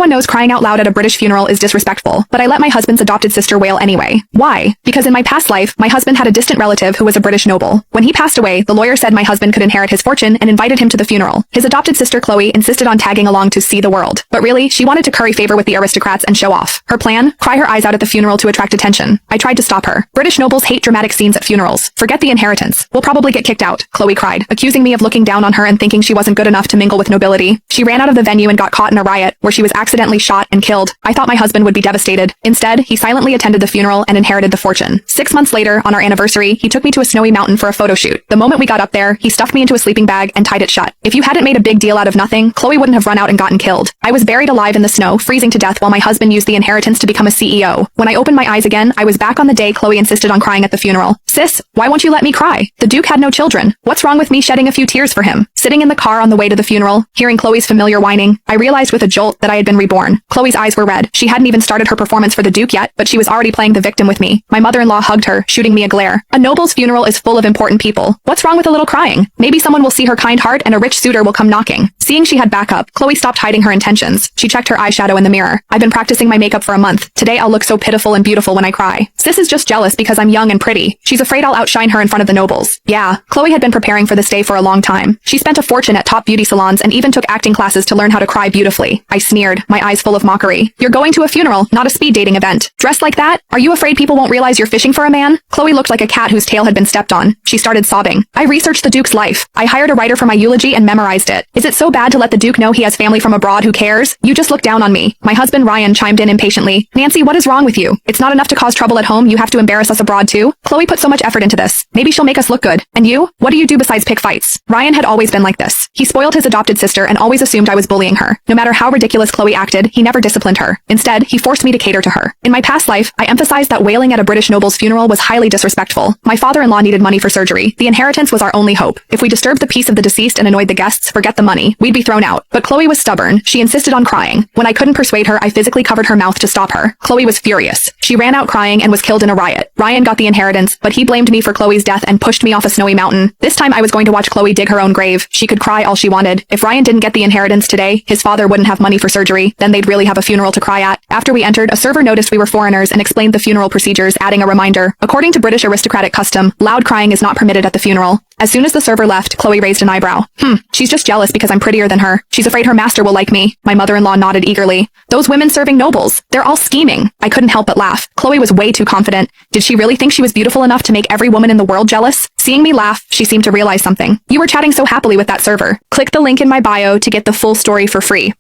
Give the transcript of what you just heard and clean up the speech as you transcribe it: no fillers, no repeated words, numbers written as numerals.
Everyone knows crying out loud at a British funeral is disrespectful, but I let my husband's adopted sister wail anyway. Why? Because in my past life, my husband had a distant relative who was a British noble. When he passed away, the lawyer said my husband could inherit his fortune and invited him to the funeral. His adopted sister Chloe insisted on tagging along to see the world. But really, she wanted to curry favor with the aristocrats and show off. Her plan? Cry her eyes out at the funeral to attract attention. I tried to stop her. British nobles hate dramatic scenes at funerals. Forget the inheritance. We'll probably get kicked out, Chloe cried, accusing me of looking down on her and thinking she wasn't good enough to mingle with nobility. She ran out of the venue and got caught in a riot, where she was accidentally shot and killed. I thought my husband would be devastated. Instead, he silently attended the funeral and inherited the fortune. 6 months later, on our anniversary, he took me to a snowy mountain for a photo shoot. The moment we got up there, he stuffed me into a sleeping bag and tied it shut. If you hadn't made a big deal out of nothing, Chloe wouldn't have run out and gotten killed. I was buried alive in the snow, freezing to death while my husband used the inheritance to become a CEO. When I opened my eyes again, I was back on the day Chloe insisted on crying at the funeral. Sis, why won't you let me cry? The Duke had no children. What's wrong with me shedding a few tears for him? Sitting in the car on the way to the funeral, hearing Chloe's familiar whining, I realized with a jolt that I had been reborn. Chloe's eyes were red. She hadn't even started her performance for the Duke yet, but she was already playing the victim with me. My mother-in-law hugged her, shooting me a glare. A noble's funeral is full of important people. What's wrong with a little crying? Maybe someone will see her kind heart and a rich suitor will come knocking. Seeing she had backup, Chloe stopped hiding her intentions. She checked her eyeshadow in the mirror. I've been practicing my makeup for a month. Today I'll look so pitiful and beautiful when I cry. Sis is just jealous because I'm young and pretty. She's afraid I'll outshine her in front of the nobles. Yeah, Chloe had been preparing for this day for a long time. She spent a fortune at top beauty salons and even took acting classes to learn how to cry beautifully. I sneered, my eyes full of mockery. You're going to a funeral, not a speed dating event. Dressed like that? Are you afraid people won't realize you're fishing for a man? Chloe looked like a cat whose tail had been stepped on. She started sobbing. I researched the Duke's life. I hired a writer for my eulogy and memorized it. Is it so bad to let the Duke know he has family from abroad who cares? You just look down on me. My husband Ryan chimed in impatiently. Nancy, what is wrong with you? It's not enough to cause trouble at home, you have to embarrass us abroad too? Chloe put so much effort into this. Maybe she'll make us look good. And you? What do you do besides pick fights? Ryan had always been like this. He spoiled his adopted sister and always assumed I was bullying her. No matter how ridiculous Chloe acted, he never disciplined her. Instead, he forced me to cater to her. In my past life, I emphasized that wailing at a British noble's funeral was highly disrespectful. My father-in-law needed money for surgery. The inheritance was our only hope. If we disturbed the peace of the deceased and annoyed the guests, forget the money. We'd be thrown out. But Chloe was stubborn. She insisted on crying. When I couldn't persuade her, I physically covered her mouth to stop her. Chloe was furious. She ran out crying and was killed in a riot. Ryan got the inheritance, but he blamed me for Chloe's death and pushed me off a snowy mountain. This time I was going to watch Chloe dig her own grave. She could cry all she wanted. If Ryan didn't get the inheritance today, his father wouldn't have money for surgery. Then they'd really have a funeral to cry at. After we entered, a server noticed we were foreigners and explained the funeral procedures, adding a reminder. According to British aristocratic custom, loud crying is not permitted at the funeral. As soon as the server left, Chloe raised an eyebrow. She's just jealous because I'm prettier than her. She's afraid her master will like me. My mother-in-law nodded eagerly. Those women serving nobles. They're all scheming. I couldn't help but laugh. Chloe was way too confident. Did she really think she was beautiful enough to make every woman in the world jealous? Seeing me laugh, she seemed to realize something. You were chatting so happily with that server. Click the link in my bio to get the full story for free.